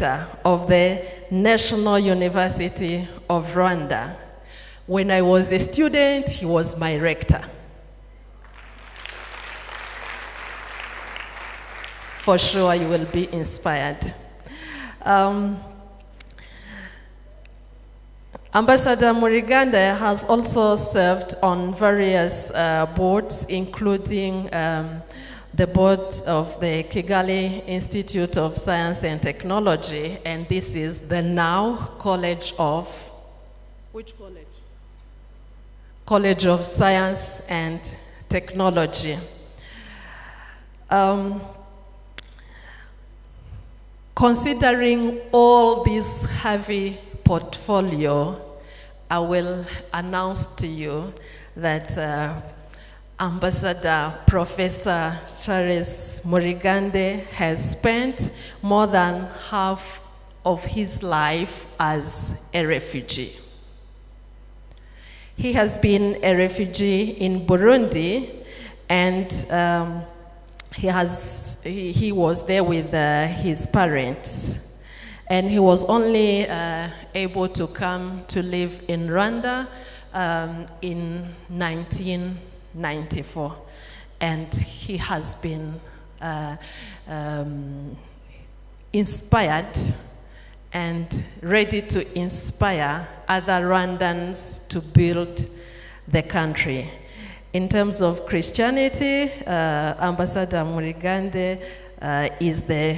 of the National University of Rwanda. When I was a student, he was my rector. For sure, you will be inspired. Ambassador Muligande has also served on various boards, including the board of the Kigali Institute of Science and Technology, and this is the now College of, which college? College of Science and Technology. Considering all this heavy portfolio, I will announce to you that Ambassador Professor Charles Muligande has spent more than half of his life as a refugee. He has been a refugee in Burundi, and he was there with his parents. And he was only able to come to live in Rwanda in 1994. And he has been inspired and ready to inspire other Rwandans to build the country. In terms of Christianity, Ambassador Muligande is the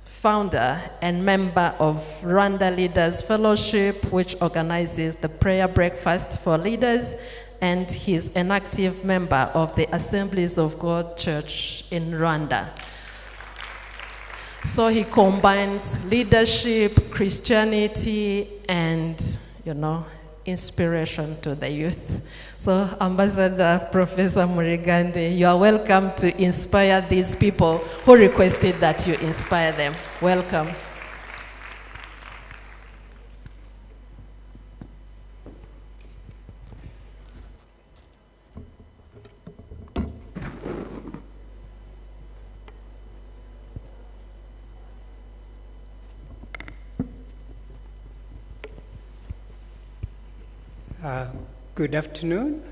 founder and member of Rwanda Leaders Fellowship, which organizes the prayer breakfast for leaders, and he's an active member of the Assemblies of God Church in Rwanda. So he combines leadership, Christianity, and, inspiration to the youth. So, Ambassador Professor Muligande, you are welcome to inspire these people who requested that you inspire them. Welcome. Good afternoon.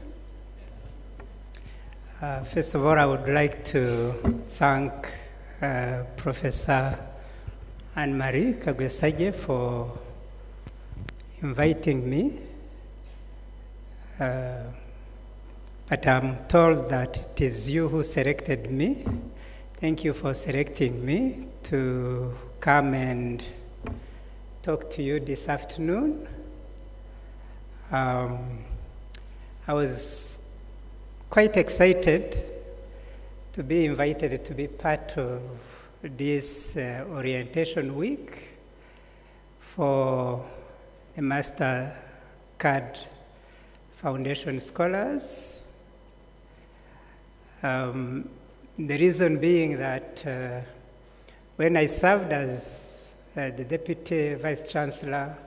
First of all, I would like to thank Professor Anne-Marie Kagwesage for inviting me. But I'm told that it is you who selected me. Thank you for selecting me to come and talk to you this afternoon. I was quite excited to be invited to be part of this orientation week for the Mastercard Foundation Scholars. The reason being that when I served as the Deputy Vice Chancellor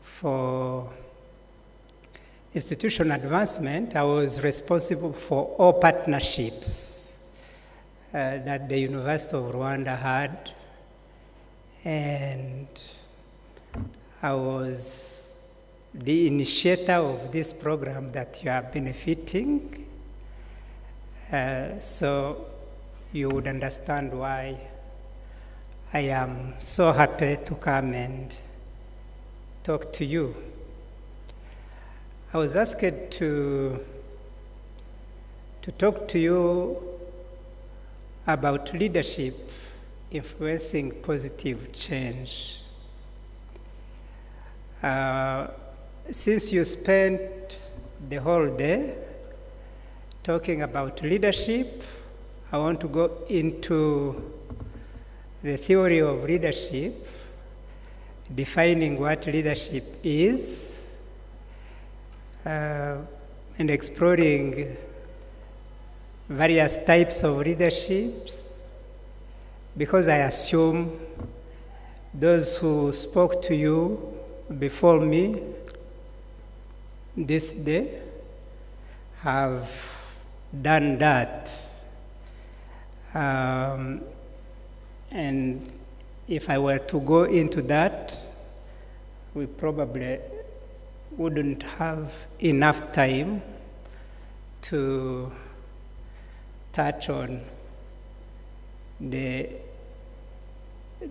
for institutional advancement, I was responsible for all partnerships that the University of Rwanda had, and I was the initiator of this program that you are benefiting. So you would understand why I am so happy to come and talk to you. I was asked to talk to you about leadership influencing positive change. Since you spent the whole day talking about leadership, I want to go into the theory of leadership, defining what leadership is, and exploring various types of leaderships, because I assume those who spoke to you before me this day have done that. And if I were to go into that, we probably wouldn't have enough time to touch on the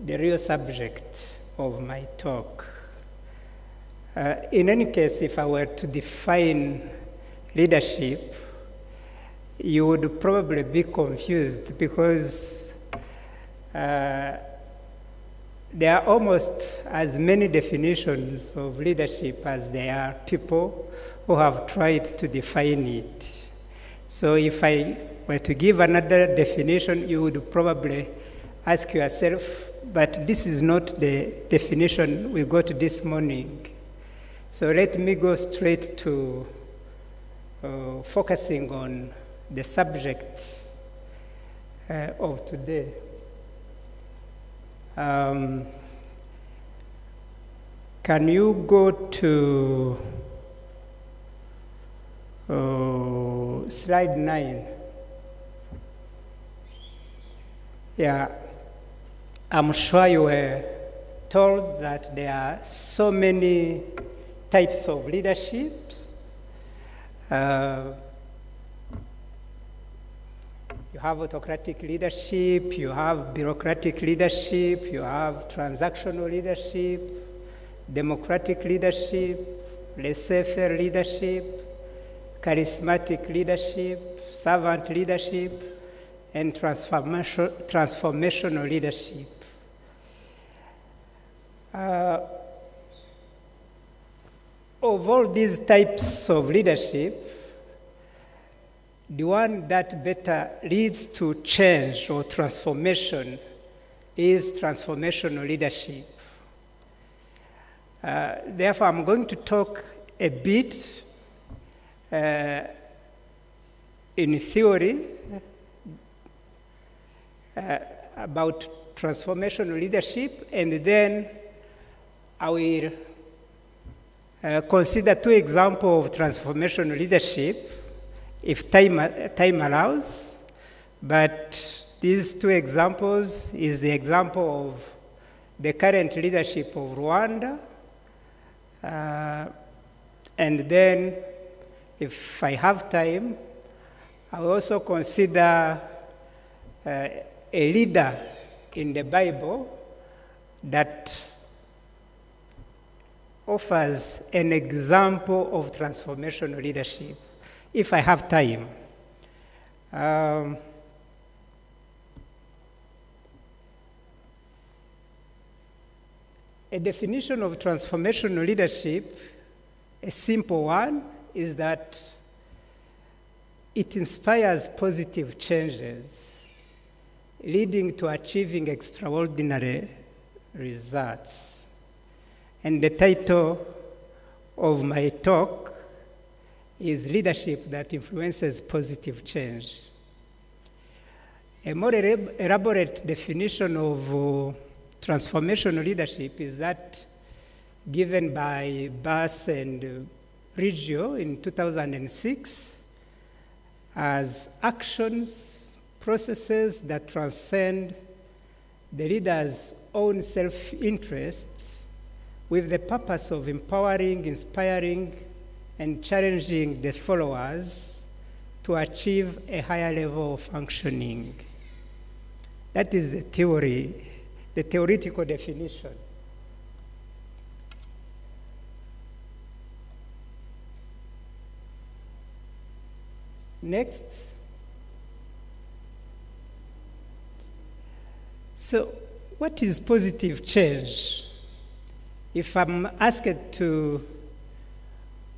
real subject of my talk. In any case, if I were to define leadership, you would probably be confused because there are almost as many definitions of leadership as there are people who have tried to define it. So if I were to give another definition, you would probably ask yourself, but this is not the definition we got this morning. So let me go straight to focusing on the subject of today. Can you go to slide 9? Yeah, I'm sure you were told that there are so many types of leaderships. You have autocratic leadership, you have bureaucratic leadership, you have transactional leadership, democratic leadership, laissez-faire leadership, charismatic leadership, servant leadership, and transformational leadership. Of all these types of leadership, the one that better leads to change or transformation is transformational leadership. Therefore, I'm going to talk a bit in theory about transformational leadership, and then I will consider 2 examples of transformational leadership if time allows. But these 2 examples is the example of the current leadership of Rwanda, and then if I have time, I will also consider a leader in the Bible that offers an example of transformational leadership, if I have time. A definition of transformational leadership, a simple one, is that it inspires positive changes, leading to achieving extraordinary results. And the title of my talk is Leadership That Influences Positive Change. A more elaborate definition of transformational leadership is that given by Bass and Riggio in 2006 as actions, processes that transcend the leader's own self-interest with the purpose of empowering, inspiring, and challenging the followers to achieve a higher level of functioning. That is the theory, the theoretical definition. Next. So, what is positive change? If I'm asked to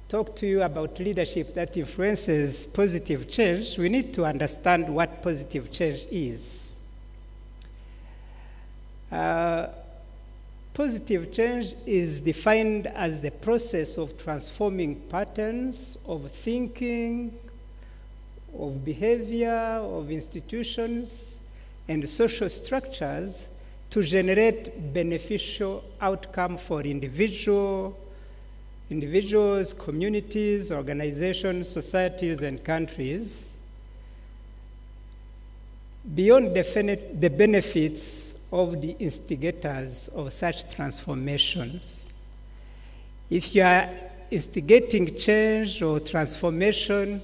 talk to you about leadership that influences positive change, we need to understand what positive change is. Positive change is defined as the process of transforming patterns of thinking, of behavior, of institutions, and social structures to generate beneficial outcome for individuals, communities, organizations, societies, and countries, beyond the benefits of the instigators of such transformations. If you are instigating change or transformation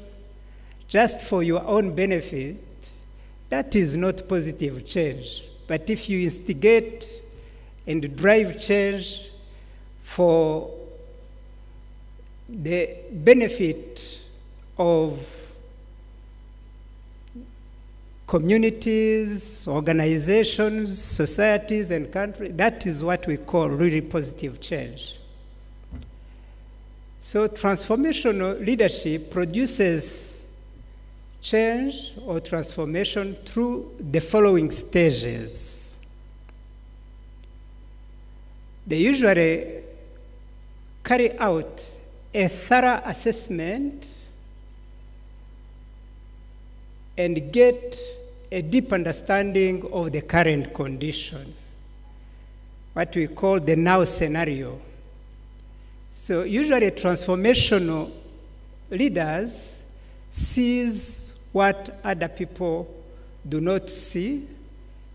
just for your own benefit, that is not positive change. But if you instigate and drive change for the benefit of communities, organizations, societies, and countries, that is what we call really positive change. So transformational leadership produces change or transformation through the following stages. They usually carry out a thorough assessment and get a deep understanding of the current condition, what we call the now scenario. So usually transformational leaders sees what other people do not see,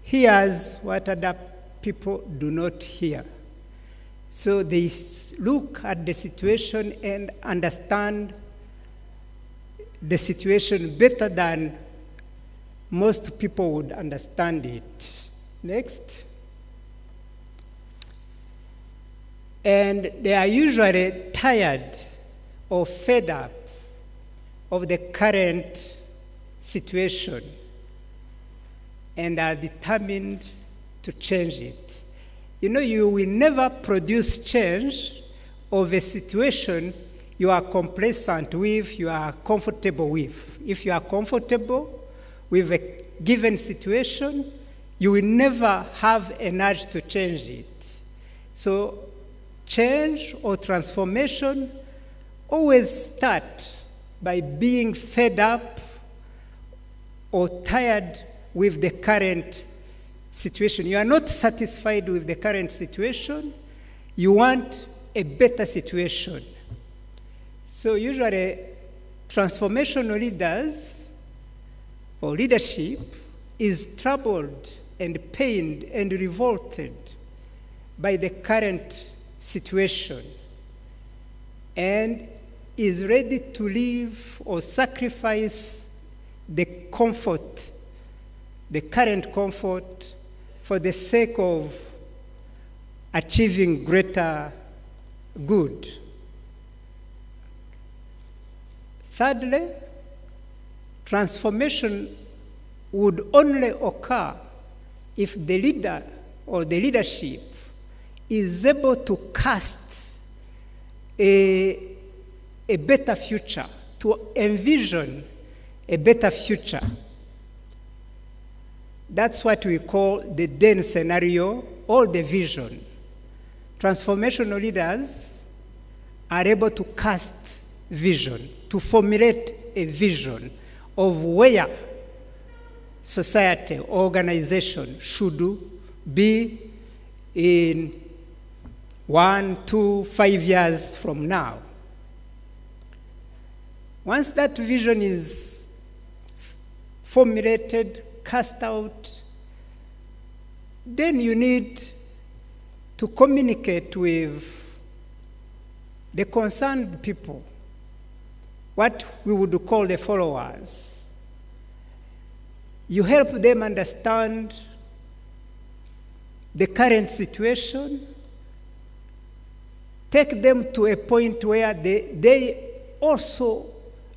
hears what other people do not hear. So they look at the situation and understand the situation better than most people would understand it. Next. And they are usually tired or fed up of the current situation and are determined to change it. You know, you will never produce change of a situation you are complacent with, you are comfortable with. If you are comfortable with a given situation, you will never have an urge to change it. So change or transformation always start by being fed up or tired with the current situation. You are not satisfied with the current situation. You want a better situation. So usually transformational leaders or leadership is troubled and pained and revolted by the current situation and is ready to leave or sacrifice the comfort, the current comfort, for the sake of achieving greater good. Thirdly, transformation would only occur if the leader or the leadership is able to cast a better future, to envision a better future. That's what we call the then scenario or the vision. Transformational leaders are able to cast vision, to formulate a vision of where society or organization should be in 1, 2, 5 years from now. Once that vision is formulated, cast out, then you need to communicate with the concerned people, what we would call the followers. You help them understand the current situation, take them to a point where they also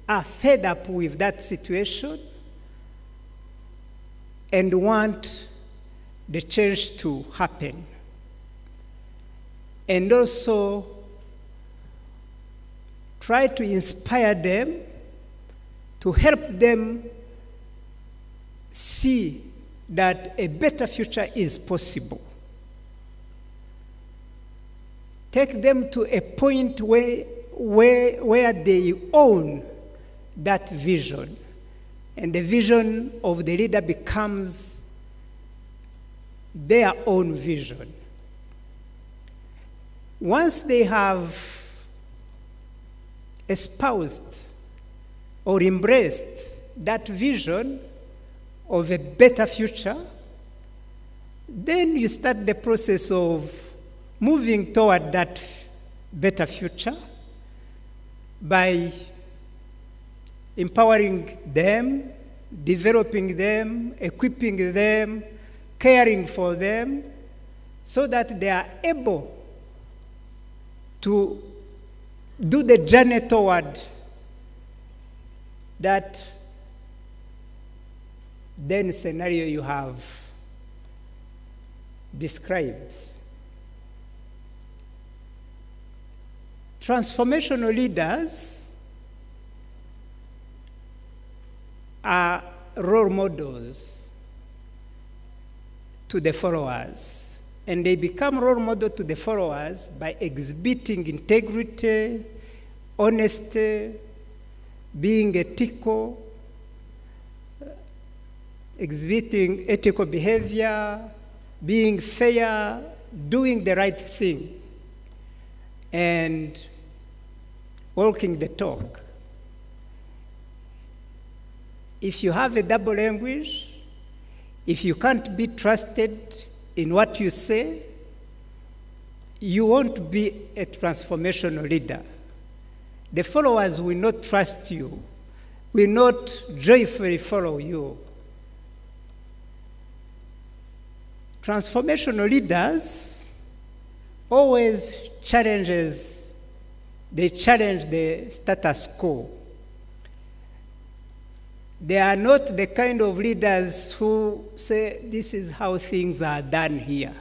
are fed up with that situation and want the change to happen. And also try to inspire them, to help them see that a better future is possible. Take them to a point where they own that vision, and the vision of the leader becomes their own vision. Once they have espoused or embraced that vision of a better future, then you start the process of moving toward that better future by empowering them, developing them, equipping them, caring for them, so that they are able to do the journey toward that then scenario you have described. Transformational leaders are role models to the followers, and they become role model to the followers by exhibiting integrity, honesty, being ethical, exhibiting ethical behavior, being fair, doing the right thing, and walking the talk. If you have a double language, if you can't be trusted in what you say, you won't be a transformational leader. The followers will not trust you, will not joyfully follow you. Transformational leaders always challenge the status quo. They are not the kind of leaders who say, this is how things are done here.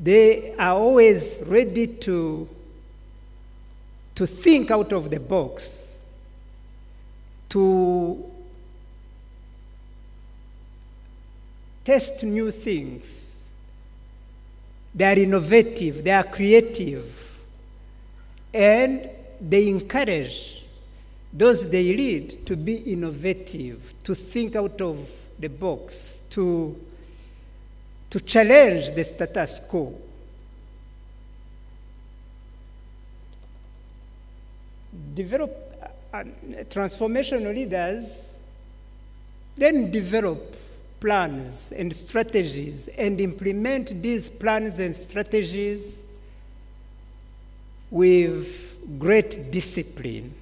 They are always ready to think out of the box, to test new things. They are innovative, they are creative, and they encourage those they lead to be innovative, to think out of the box, to challenge the status quo. Transformational leaders then develop plans and strategies and implement these plans and strategies with great discipline.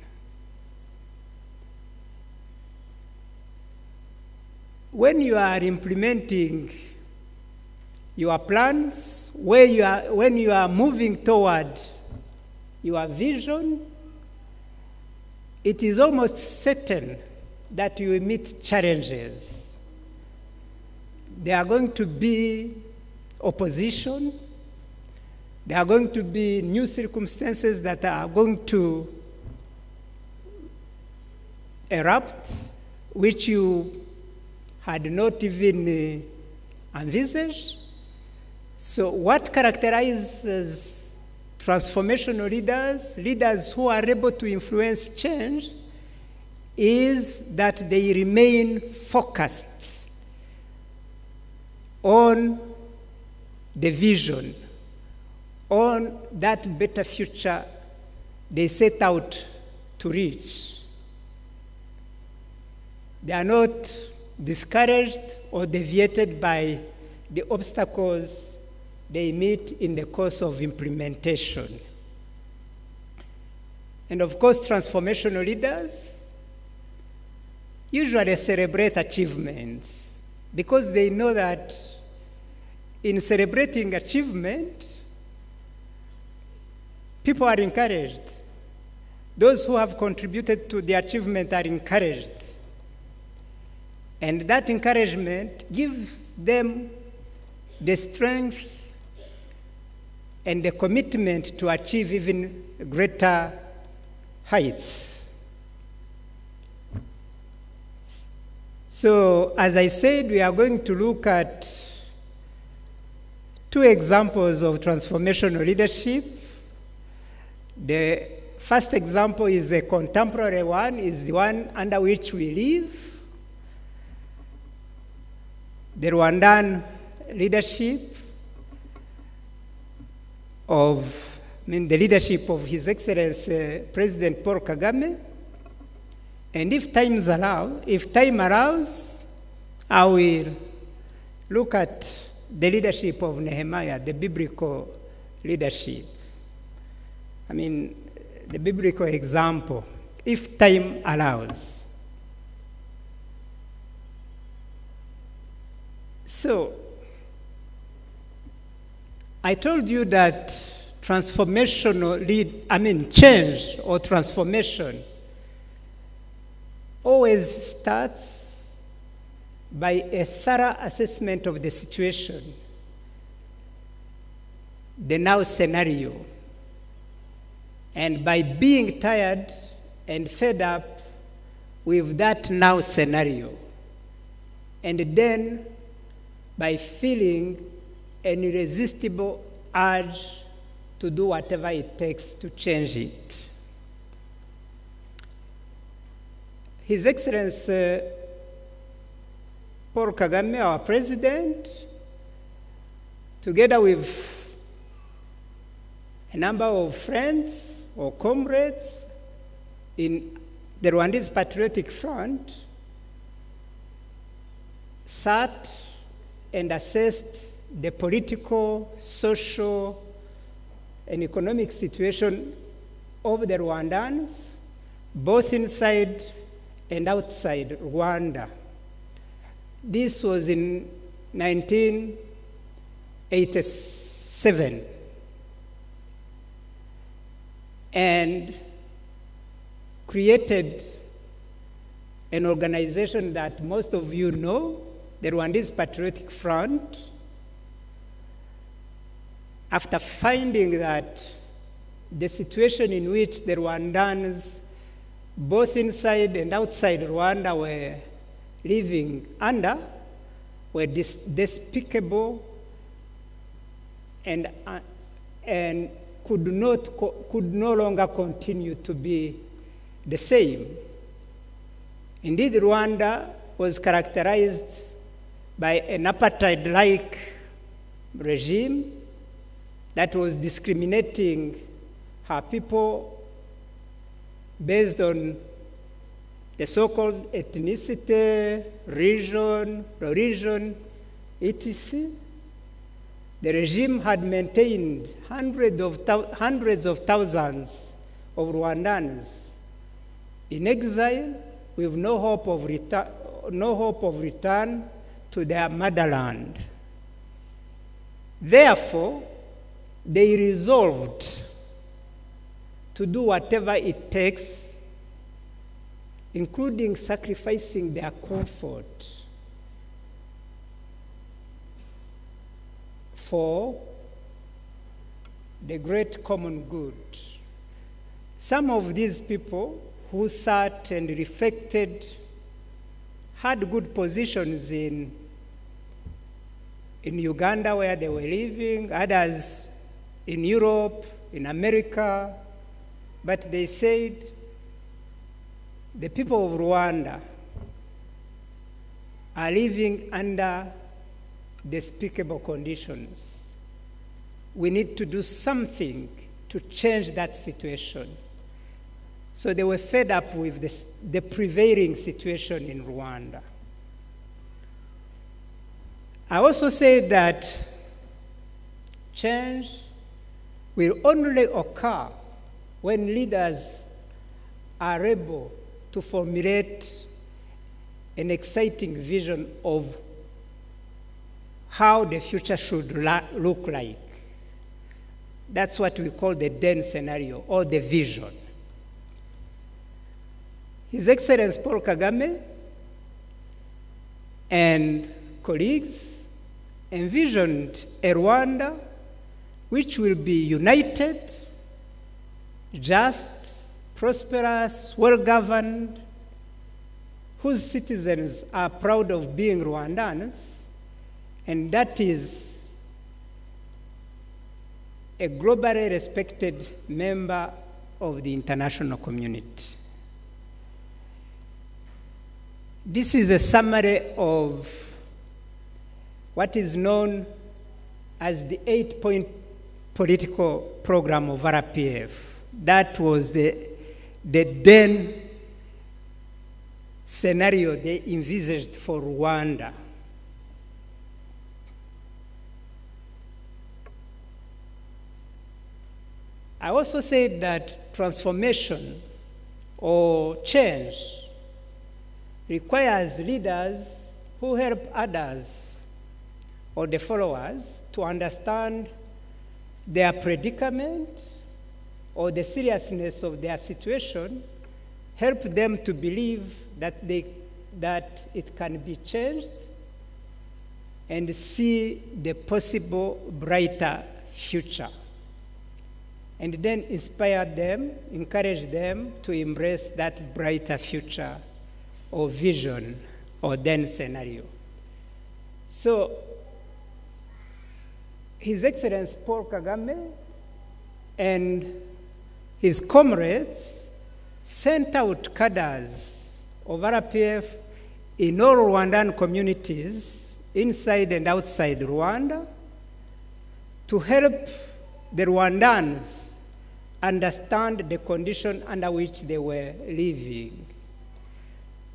When you are implementing your plans, when you are moving toward your vision, it is almost certain that you will meet challenges. There are going to be opposition. There are going to be new circumstances that are going to erupt, which you had not even envisaged. So what characterizes transformational leaders, leaders who are able to influence change, is that they remain focused on the vision, on that better future they set out to reach. They are not discouraged or deviated by the obstacles they meet in the course of implementation. And of course, transformational leaders usually celebrate achievements because they know that in celebrating achievement, people are encouraged. Those who have contributed to the achievement are encouraged. And that encouragement gives them the strength and the commitment to achieve even greater heights. So, as I said, we are going to look at two examples of transformational leadership. The first example is a contemporary one, is the one under which we live. The Rwandan leadership the leadership of His Excellency President Paul Kagame. And if time allows, I will Look at the leadership of Nehemiah, the biblical leadership. I mean, the biblical example, if time allows. So, I told you that change or transformation always starts by a thorough assessment of the situation, the now scenario, and by being tired and fed up with that now scenario, and then by feeling an irresistible urge to do whatever it takes to change it. His Excellency Paul Kagame, our president, together with a number of friends or comrades in the Rwandese Patriotic Front, sat and assessed the political, social, and economic situation of the Rwandans, both inside and outside Rwanda. This was in 1987. And created an organization that most of you know, the Rwandese Patriotic Front, after finding that the situation in which the Rwandans, both inside and outside Rwanda, were living under, were despicable and could no longer continue to be the same. Indeed, Rwanda was characterized by an apartheid-like regime that was discriminating her people based on the so-called ethnicity, religion, etc. The regime had maintained hundreds of thousands of Rwandans in exile with no hope of return to their motherland. Therefore, they resolved to do whatever it takes, including sacrificing their comfort, for the great common good. Some of these people who sat and reflected had good positions in Uganda where they were living, others in Europe, in America, but they said, the people of Rwanda are living under despicable conditions. We need to do something to change that situation. So they were fed up with the prevailing situation in Rwanda. I also said that change will only occur when leaders are able to formulate an exciting vision of how the future should look like. That's what we call the then scenario, or the vision. His Excellency Paul Kagame and colleagues envisioned a Rwanda which will be united, just, prosperous, well-governed, whose citizens are proud of being Rwandans, and that is a globally respected member of the international community. This is a summary of what is known as the 8-point political program of RPF. That was the then scenario they envisaged for Rwanda. I also said that transformation or change requires leaders who help others or the followers to understand their predicament or the seriousness of their situation, help them to believe that it can be changed, and see the possible brighter future. And then inspire them, encourage them to embrace that brighter future or vision or then scenario. So, His Excellency Paul Kagame and his comrades sent out cadres of RPF in all Rwandan communities, inside and outside Rwanda, to help the Rwandans understand the condition under which they were living.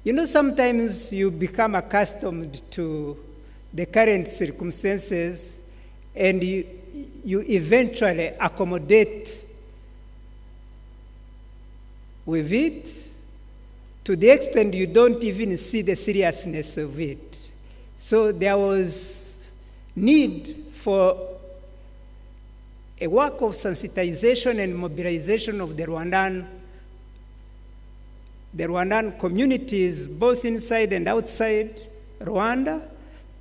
You know, sometimes you become accustomed to the current circumstances and you eventually accommodate with it to the extent you don't even see the seriousness of it. So there was need for a work of sensitization and mobilization of the Rwandan communities, both inside and outside Rwanda,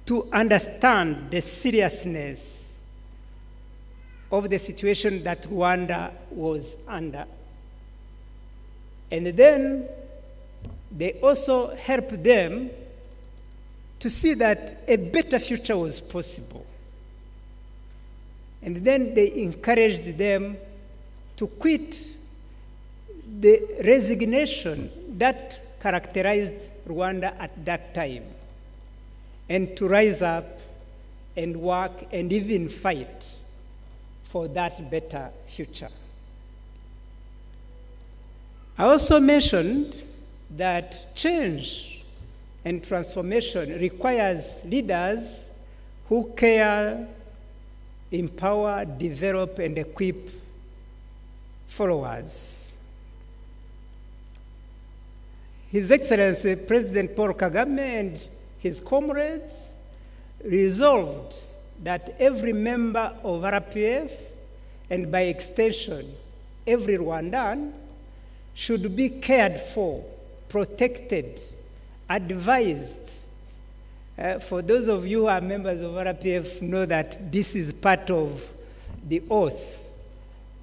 to understand the seriousness of the situation that Rwanda was under. And then they also helped them to see that a better future was possible. And then they encouraged them to quit the resignation that characterized Rwanda at that time, and to rise up and work and even fight for that better future. I also mentioned that change and transformation requires leaders who care, empower, develop, and equip followers. His Excellency President Paul Kagame and his comrades resolved that every member of RPF, and by extension, every Rwandan, should be cared for, protected, advised. For those of you who are members of RPF know that this is part of the oath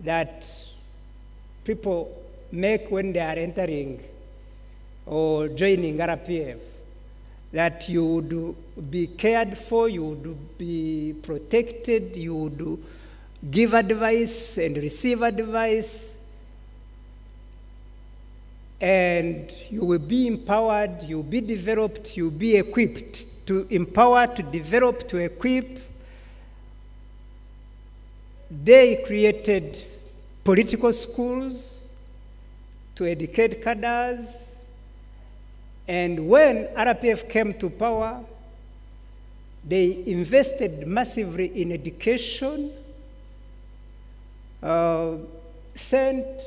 that people make when they are entering or joining RPF, that you would be cared for, you would be protected, you would give advice and receive advice, and you will be empowered, you will be developed, you will be equipped. To empower, to develop, to equip. They created political schools to educate cadres, and when RPF came to power, they invested massively in education, sent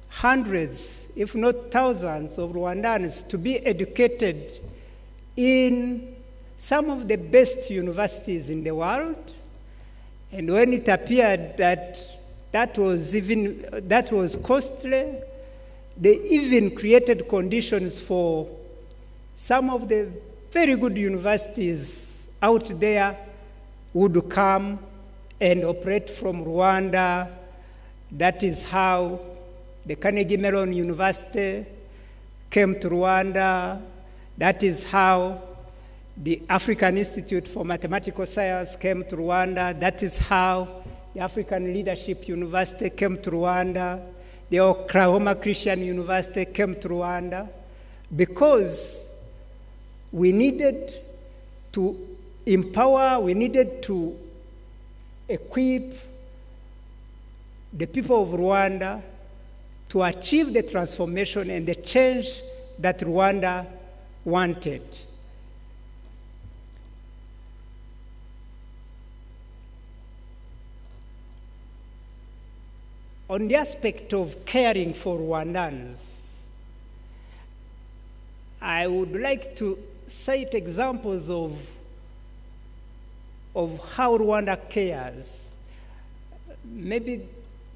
hundreds, if not thousands, of Rwandans to be educated in some of the best universities in the world. And when it appeared that that was costly, they even created conditions for some of the very good universities out there would come and operate from Rwanda. That is how the Carnegie Mellon University came to Rwanda. That is how the African Institute for Mathematical Science came to Rwanda. That is how the African Leadership University came to Rwanda. The Oklahoma Christian University came to Rwanda, because we needed to empower, we needed to equip the people of Rwanda to achieve the transformation and the change that Rwanda wanted. on the aspect of caring for Rwandans, I would like to cite examples of how Rwanda cares. Maybe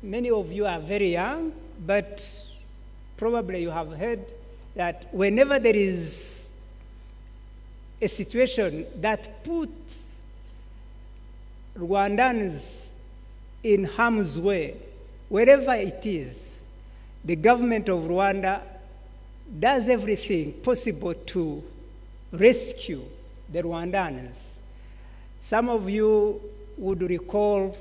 many of you are very young, but probably you have heard that whenever there is a situation that puts Rwandans in harm's way, wherever it is, the government of Rwanda does everything possible to rescue the Rwandans. Some of you would recall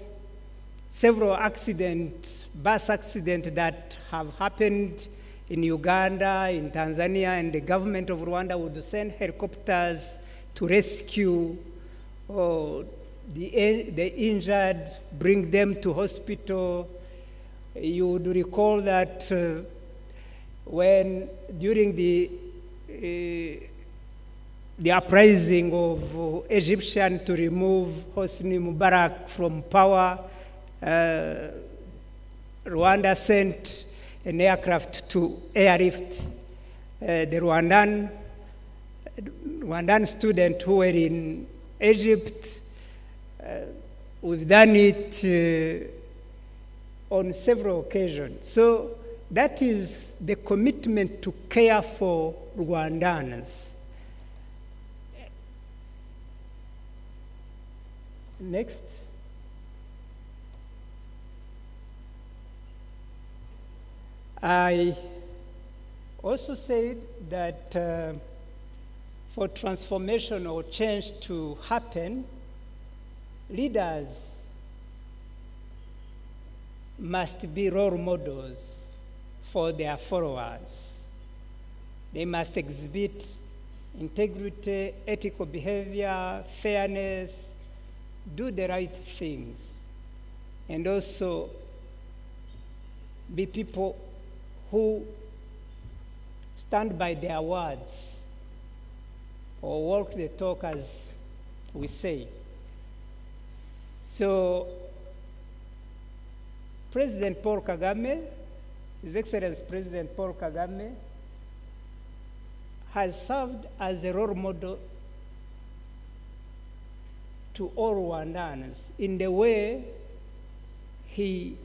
several bus accidents that have happened in Uganda, in Tanzania, and the government of Rwanda would send helicopters to rescue the injured, bring them to hospital. You would recall that during the uprising of Egyptian to remove Hosni Mubarak from power, Rwanda sent an aircraft to airlift the Rwandan students who were in Egypt. We've done it on several occasions. So that is the commitment to care for Rwandans. Next. I also said that for transformation or change to happen, leaders must be role models for their followers. They must exhibit integrity, ethical behavior, fairness, do the right things, and also be people who stand by their words or walk the talk, as we say. So President Paul Kagame, His Excellency President Paul Kagame, has served as a role model to all Rwandans in the way he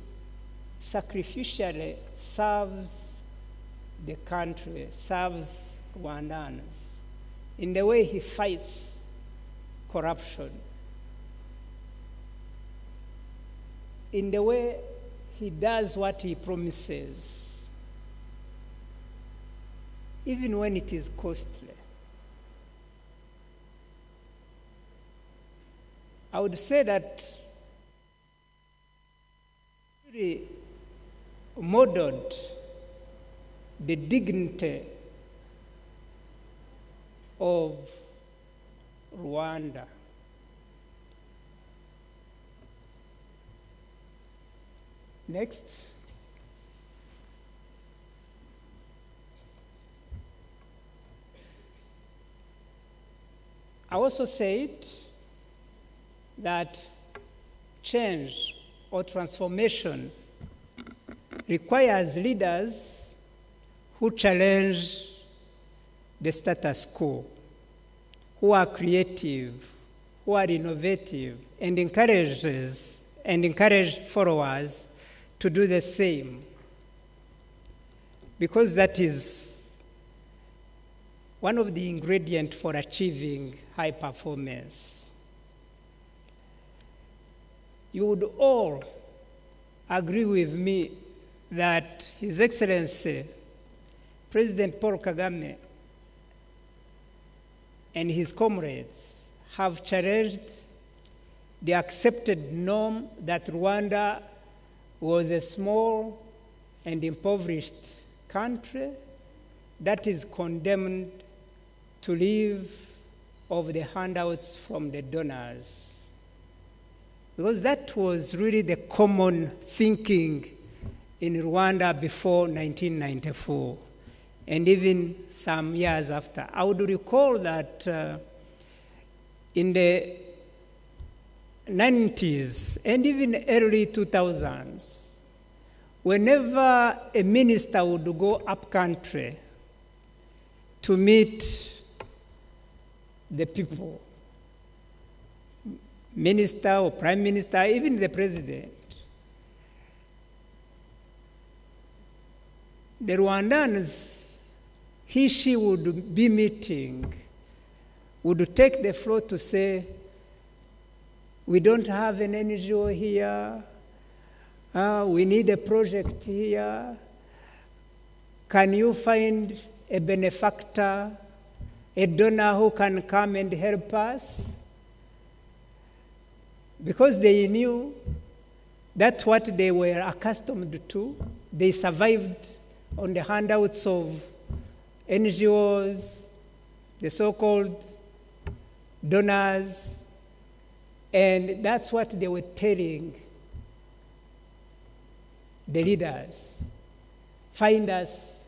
sacrificially serves the country, serves Rwandans, in the way he fights corruption, in the way he does what he promises, even when it is costly. I would say that really modeled the dignity of Rwanda. Next. I also said that change or transformation requires leaders who challenge the status quo, who are creative, who are innovative, and encourage followers to do the same, because that is one of the ingredients for achieving high performance. You would all agree with me that His Excellency President Paul Kagame and his comrades have challenged the accepted norm that Rwanda was a small and impoverished country that is condemned to live off the handouts from the donors. Because that was really the common thinking in Rwanda before 1994, and even some years after. I would recall that in the 90s and even early 2000s, whenever a minister would go up country to meet the people, minister or prime minister, even the president, the Rwandans she would be meeting would take the floor to say, we don't have an NGO here, we need a project here, can you find a benefactor, a donor who can come and help us? Because they knew that's what they were accustomed to. They survived on the handouts of NGOs, the so-called donors, and that's what they were telling the leaders. Find us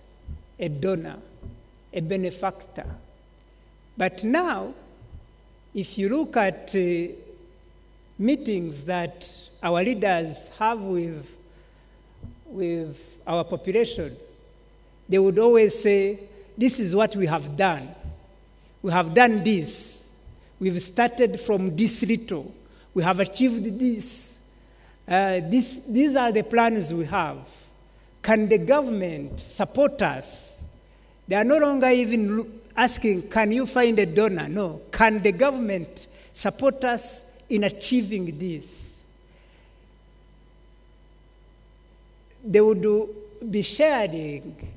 a donor, a benefactor. But now, if you look at meetings that our leaders have with our population, they would always say, this is what we have done. We have done this. We've started from this little. We have achieved this. These are the plans we have. Can the government support us? They are no longer even asking, can you find a donor? No. Can the government support us in achieving this? They would be sharing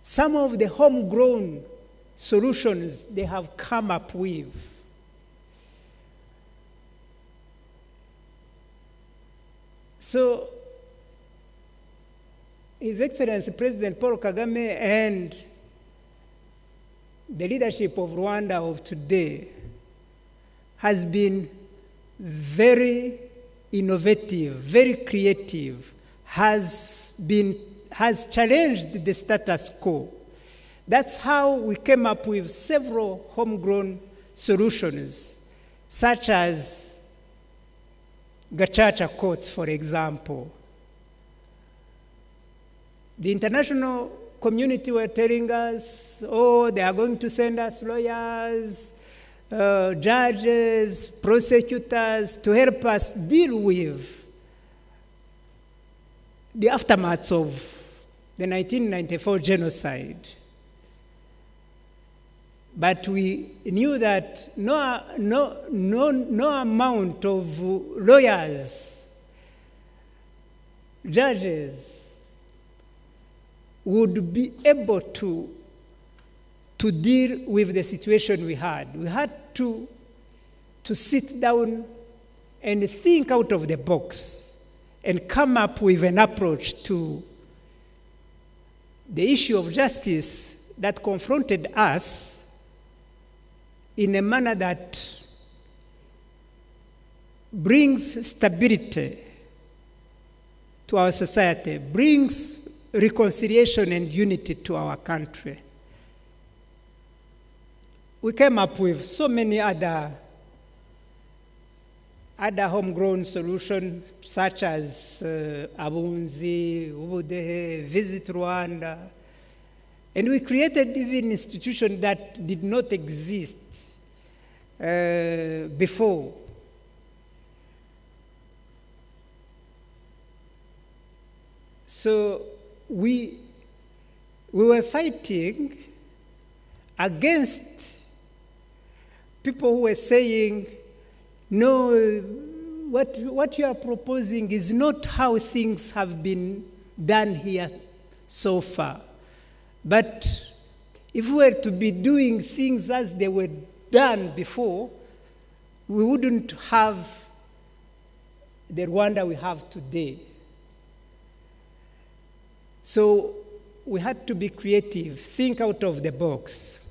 some of the homegrown solutions they have come up with. So, His Excellency President Paul Kagame and the leadership of Rwanda of today has been very innovative, very creative, has challenged the status quo. That's how we came up with several homegrown solutions, such as Gacaca courts, for example. The international community were telling us, oh, they are going to send us lawyers, judges, prosecutors to help us deal with the aftermaths of the 1994 genocide. But we knew that no amount of lawyers, judges, would be able to deal with the situation we had. We had to sit down and think out of the box and come up with an approach to the issue of justice that confronted us in a manner that brings stability to our society, brings reconciliation and unity to our country. We came up with so many other homegrown solutions, such as Abunzi, Ubudehe, Visit Rwanda. And we created even institutions that did not exist before. So we were fighting against people who were saying, no, what you are proposing is not how things have been done here so far. But if we were to be doing things as they were done before, we wouldn't have the Rwanda we have today. So we had to be creative, think out of the box.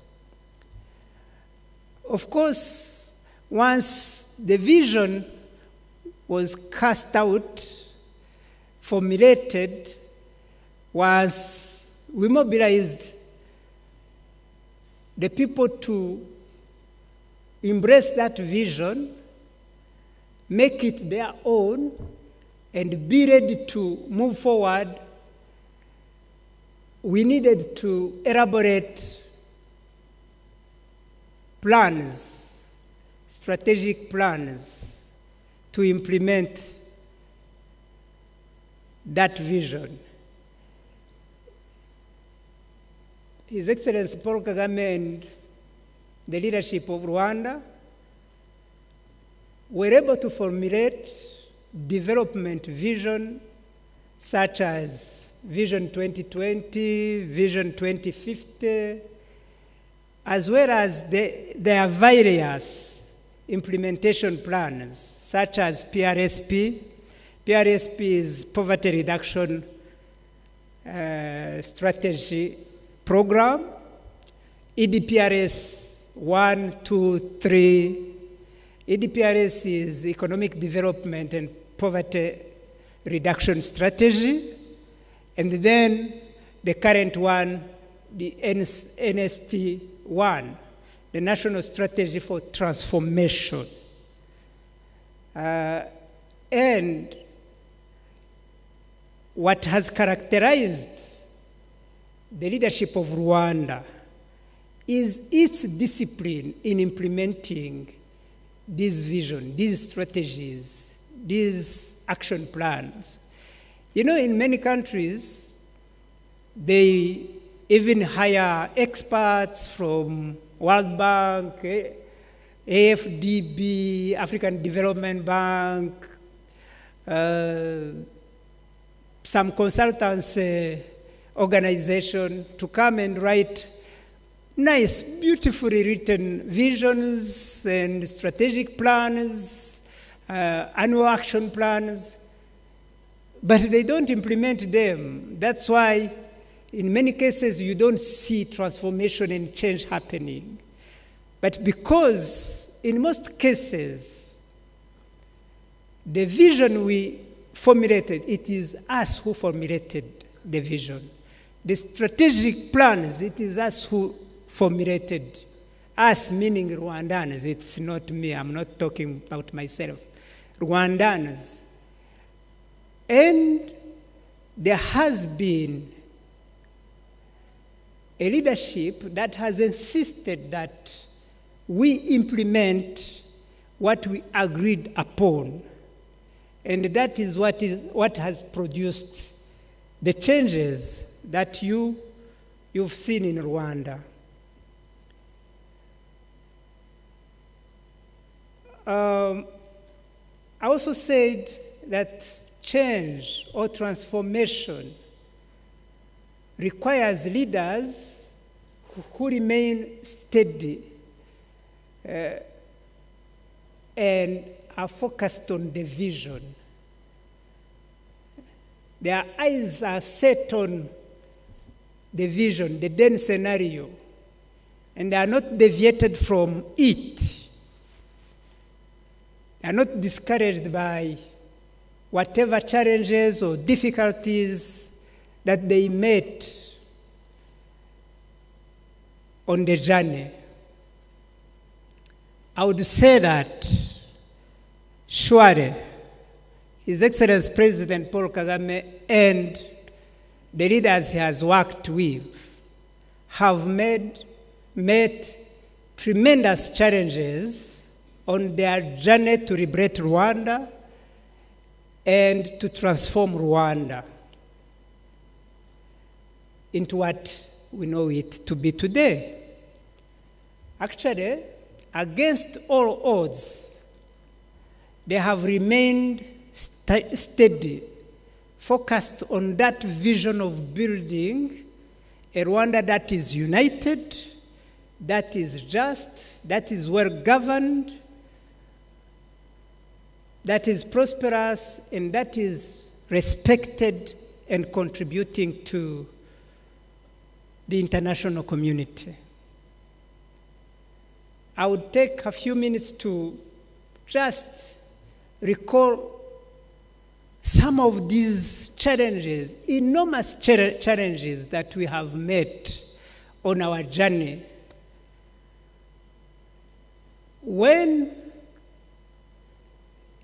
Of course, once the vision was cast out, formulated, once we mobilized the people to embrace that vision, make it their own, and be ready to move forward, we needed to elaborate plans, strategic plans to implement that vision. His Excellency Paul Kagame and the leadership of Rwanda were able to formulate development vision such as Vision 2020, Vision 2050, as well as their various implementation plans such as PRSP. PRSP is Poverty Reduction Strategy Program, EDPRS 1, 2, 3. EDPRS is Economic Development and Poverty Reduction Strategy. And then the current one, the NST1, the National Strategy for Transformation. And what has characterized the leadership of Rwanda is its discipline in implementing this vision, these strategies, these action plans. You know, in many countries, they even hire experts from World Bank, AFDB, African Development Bank, some consultancy organization to come and write nice, beautifully written visions and strategic plans, annual action plans, but they don't implement them. That's why in many cases you don't see transformation and change happening. But because in most cases the vision we formulated, it is us who formulated the vision. The strategic plans, it is us who formulated. Us meaning Rwandans, it's not me, I'm not talking about myself. Rwandans. And there has been a leadership that has insisted that we implement what we agreed upon. And that is what has produced the changes that you've seen in Rwanda. I also said that change or transformation requires leaders who remain steady and are focused on the vision. Their eyes are set on the vision, the then scenario, and they are not deviated from it. They are not discouraged by whatever challenges or difficulties that they met on the journey. I would say that surely His Excellency President Paul Kagame and the leaders he has worked with have met tremendous challenges on their journey to liberate Rwanda and to transform Rwanda into what we know it to be today. Actually, against all odds, they have remained steady, focused on that vision of building a Rwanda that is united, that is just, that is well governed, that is prosperous, and that is respected and contributing to the international community. I would take a few minutes to just recall some of these challenges, enormous challenges that we have met on our journey. When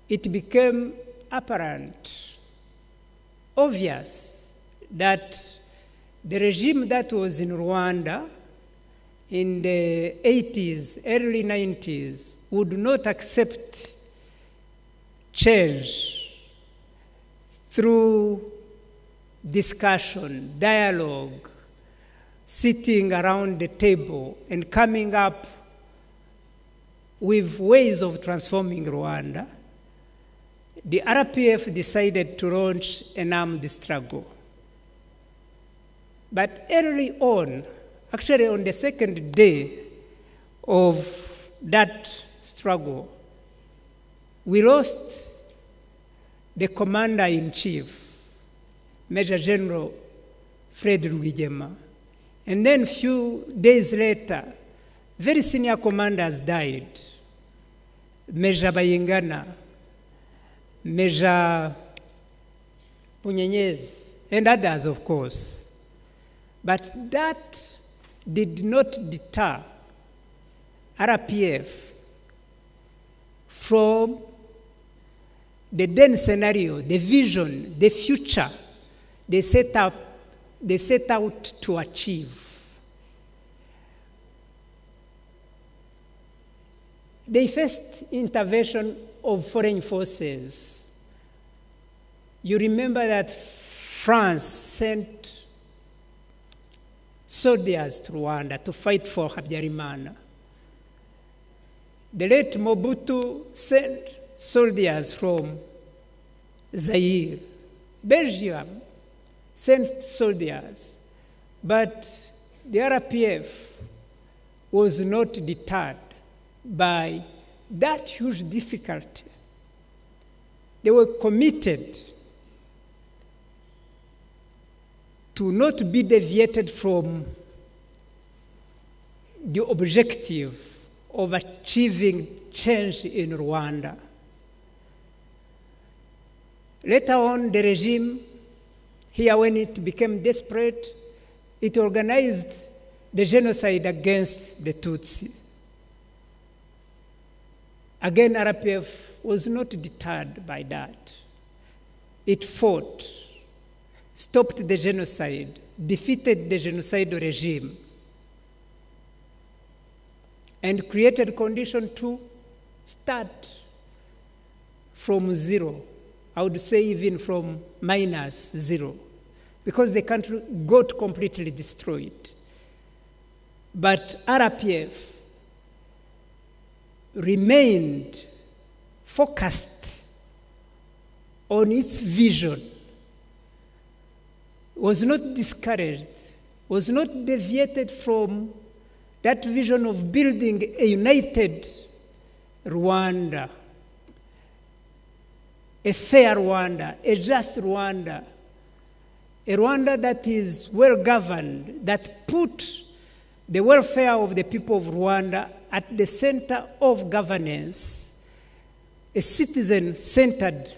it became apparent obvious that the regime that was in Rwanda in the 80s, early 90s, would not accept change through discussion, dialogue, sitting around the table and coming up with ways of transforming Rwanda. The RPF decided to launch an armed struggle. But early on, actually on the second day of that struggle, we lost the commander-in-chief, Major General Fred Rwigema. And then a few days later, very senior commanders died. Major Bayingana, Major Munyenyezi, and others, of course. But that did not deter RPF from the then scenario, the vision, the future they set out to achieve. The first intervention of foreign forces, you remember that France sent soldiers to Rwanda to fight for Habyarimana. The late Mobutu sent soldiers from Zaire. Belgium sent soldiers, but the RPF was not deterred by that huge difficulty. They were committed to not be deviated from the objective of achieving change in Rwanda. Later on, the regime, here when it became desperate, it organized the genocide against the Tutsi. Again, RPF was not deterred by that. It fought, stopped the genocide, defeated the genocidal regime, and created conditions to start from zero. I would say even from -0, because the country got completely destroyed. But RPF remained focused on its vision, was not discouraged, was not deviated from that vision of building a united Rwanda, a fair Rwanda, a just Rwanda, a Rwanda that is well governed, that put the welfare of the people of Rwanda at the center of governance, a citizen-centered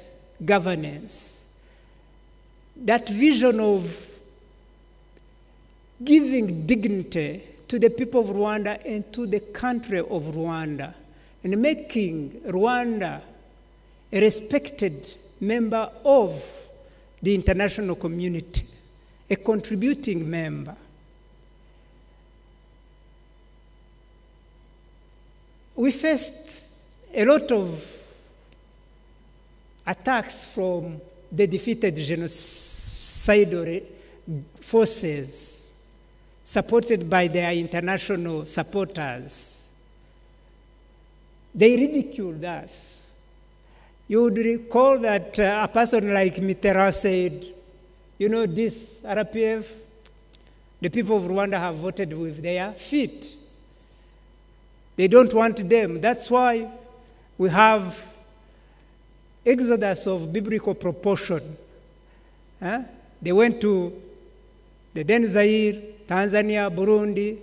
governance. That vision of giving dignity to the people of Rwanda and to the country of Rwanda, and making Rwanda a respected member of the international community, a contributing member. We faced a lot of attacks from the defeated genocidal forces supported by their international supporters. They ridiculed us. You would recall that a person like Mitterrand said, you know, this RPF, the people of Rwanda have voted with their feet. They don't want them. That's why we have exodus of biblical proportion. They went to the then Zaire, Tanzania, Burundi,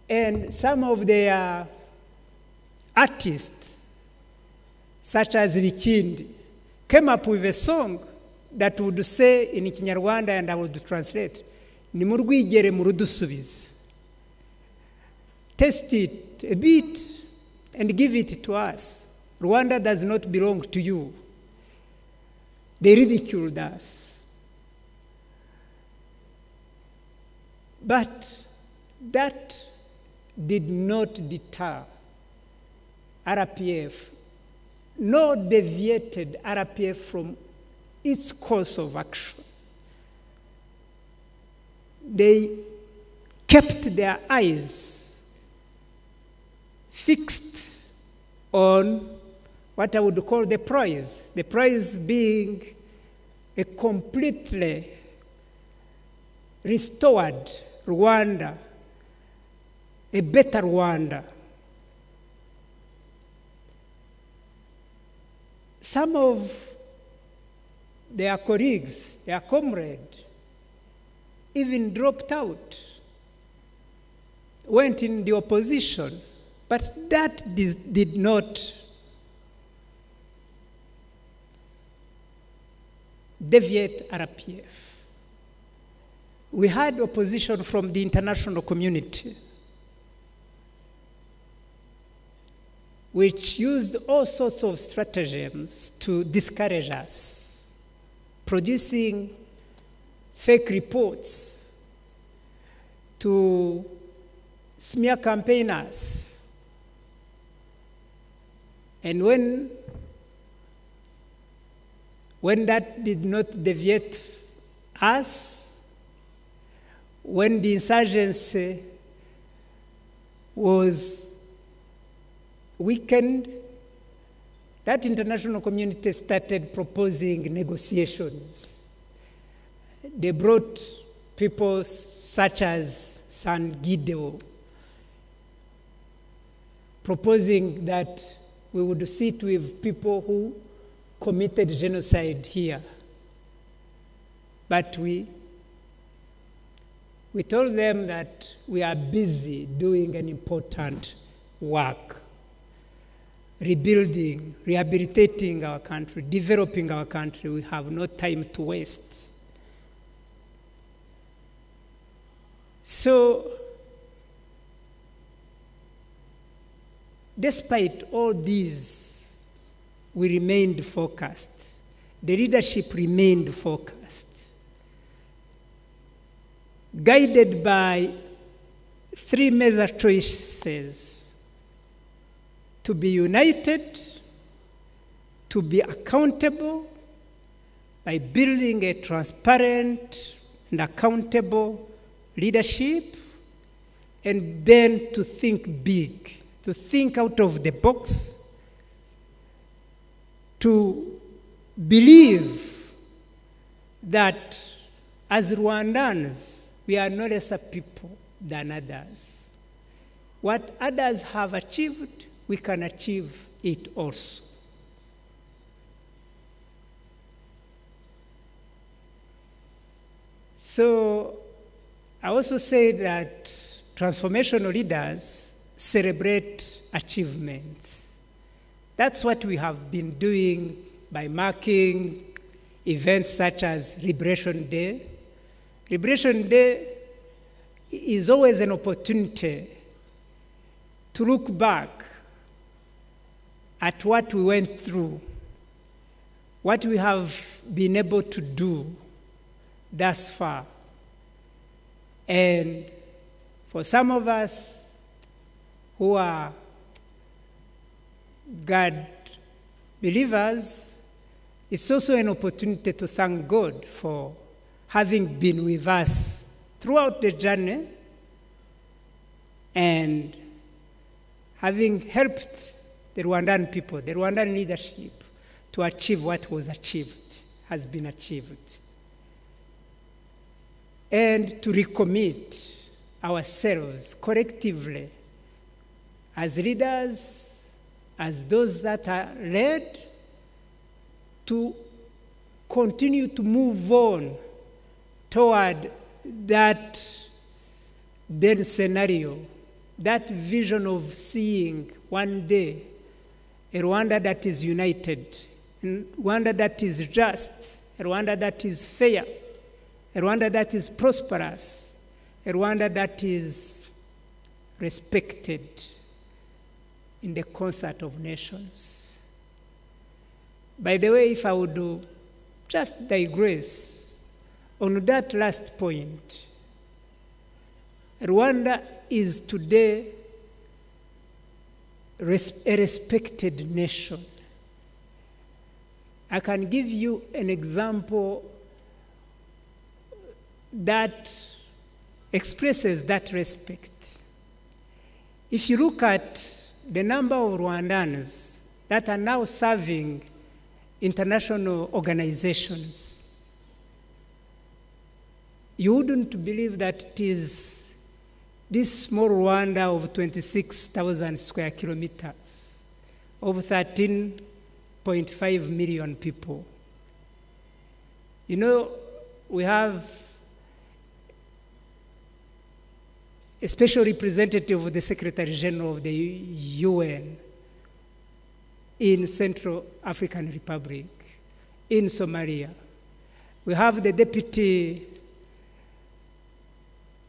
and some of their artists, such as Vikindi, came up with a song that would say in Kinyarwanda, and I would translate, "Nimurwigere murudusubize." Test it a bit and give it to us. Rwanda does not belong to you. They ridiculed us. But that did not deter RPF, nor deviated RPF from its course of action. They kept their eyes fixed on what I would call the prize being a completely restored Rwanda, a better Rwanda. Some of their colleagues, their comrades, even dropped out, went in the opposition, but that did not deviate RPF. We had opposition from the international community, which used all sorts of stratagems to discourage us, producing fake reports to smear campaigners. And when that did not deviate us, when the insurgency was weakened, that international community started proposing negotiations. They brought people such as San Guido, proposing that we would sit with people who committed genocide here. But we told them that we are busy doing an important work, rebuilding, rehabilitating our country, developing our country. We have no time to waste. So, despite all these, we remained focused. The leadership remained focused, guided by three major choices: to be united, to be accountable by building a transparent and accountable leadership, and then to think big, to think out of the box, to believe that as Rwandans, we are no lesser people than others. What others have achieved, we can achieve it also. So I also say that transformational leaders celebrate achievements. That's what we have been doing by marking events such as Liberation Day. Liberation Day is always an opportunity to look back at what we went through, what we have been able to do thus far. And for some of us who are God believers, it's also an opportunity to thank God for having been with us throughout the journey and having helped the Rwandan people, the Rwandan leadership, to achieve what was achieved, has been achieved. And to recommit ourselves collectively as leaders, as those that are led, to continue to move on toward that then scenario, that vision of seeing one day a Rwanda that is united, a Rwanda that is just, a Rwanda that is fair, a Rwanda that is prosperous, a Rwanda that is respected in the concert of nations. By the way, if I would just digress on that last point. Rwanda is today a respected nation. I can give you an example that expresses that respect. If you look at the number of Rwandans that are now serving international organizations, you wouldn't believe that it is this small Rwanda of 26,000 square kilometers, of 13.5 million people. You know, we have a special representative of the Secretary General of the UN in Central African Republic, in Somalia. We have the Deputy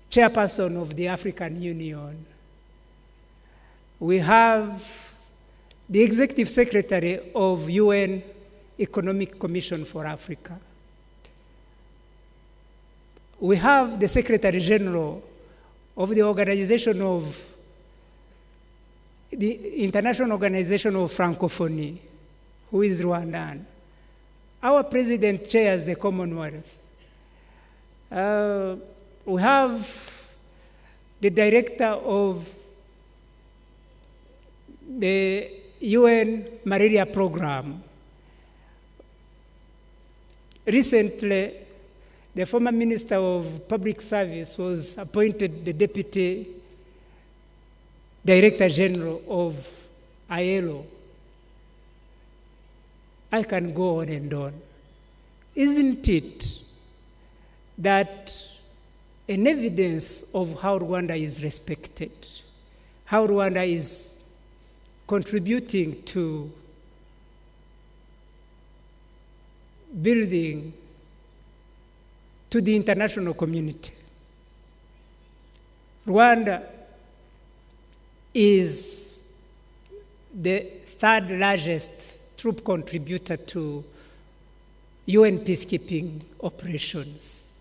Chairperson of the African Union. We have the Executive Secretary of UN Economic Commission for Africa. We have the Secretary General of the International Organization of Francophonie, who is Rwandan. Our president chairs the Commonwealth. We have the director of the UN malaria program. Recently, the former Minister of Public Service was appointed the Deputy Director General of ILO. I can go on and on. Isn't it that an evidence of how Rwanda is respected, how Rwanda is contributing to building to the international community? Rwanda is the third largest troop contributor to UN peacekeeping operations.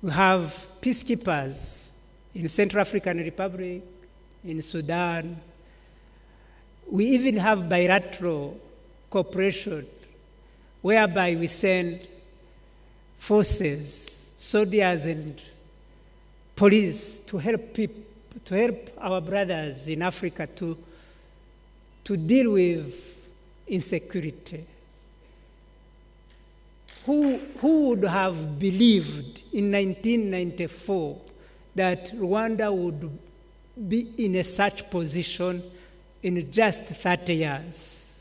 We have peacekeepers in Central African Republic, in Sudan. We even have bilateral cooperation whereby we send forces, soldiers and police to help our brothers in Africa to deal with insecurity. Who would have believed in 1994 that Rwanda would be in a such position in just 30 years?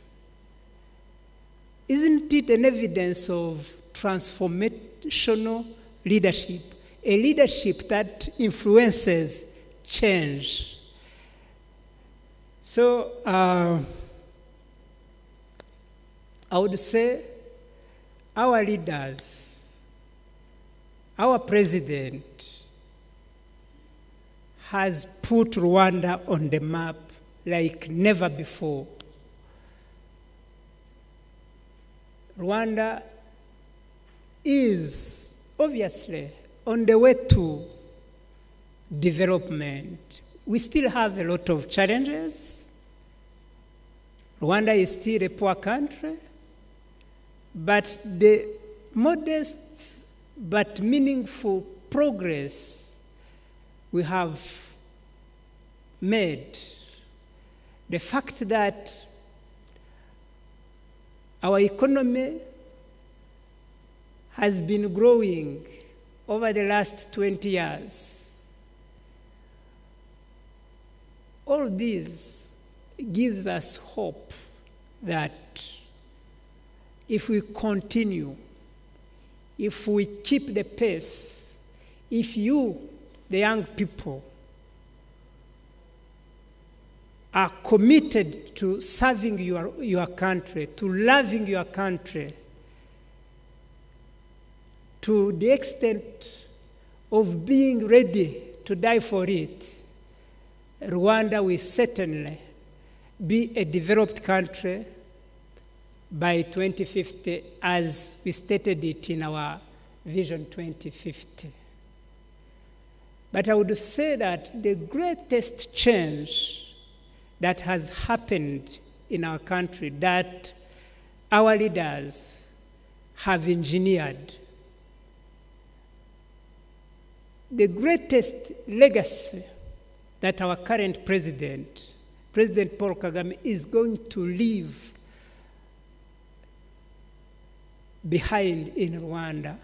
Isn't it an evidence of transformational leadership, a leadership that influences change? So I would say our leaders, our president has put Rwanda on the map like never before. Rwanda is obviously on the way to development. We still have a lot of challenges. Rwanda is still a poor country, but the modest but meaningful progress we have made, the fact that our economy has been growing over the last 20 years, all this gives us hope that if we continue, if we keep the pace, if you, the young people, are committed to serving your country, to loving your country, to the extent of being ready to die for it, Rwanda will certainly be a developed country by 2050, as we stated it in our Vision 2050. But I would say that the greatest change that has happened in our country, that our leaders have engineered, the greatest legacy that our current president, President Paul Kagame, is going to leave behind in Rwanda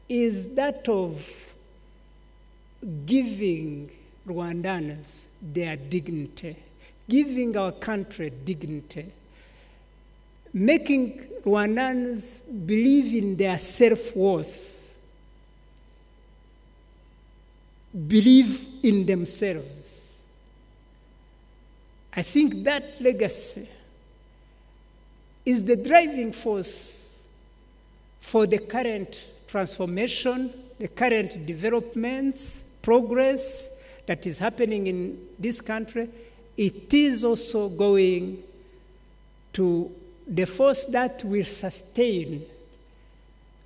is that of giving Rwandans their dignity, giving our country dignity, making Rwandans believe in their self-worth, believe in themselves. I think that legacy is the driving force for the current transformation, the current developments, progress that is happening in this country. It is also going to the force that will sustain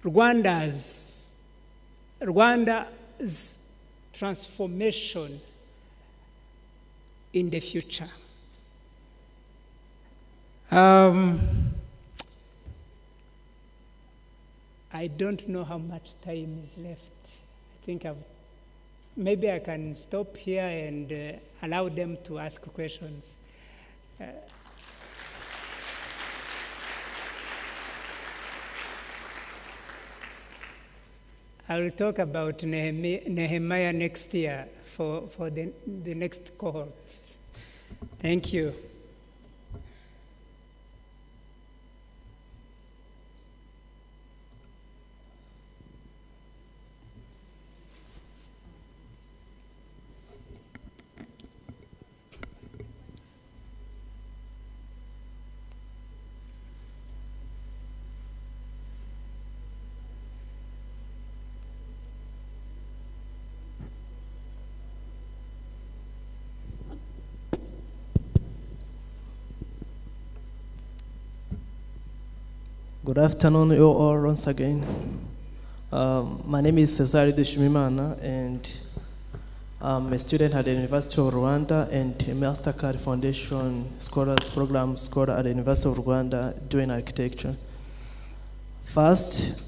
Rwanda's transformation in the future. I don't know how much time is left. I think maybe I can stop here and allow them to ask questions. I will talk about Nehemiah next year for the next cohort. Thank you. Good afternoon, you all once again. My name is Cesare Dushimimana, and I'm a student at the University of Rwanda and a Mastercard Foundation Scholars Program scholar at the University of Rwanda doing architecture. First,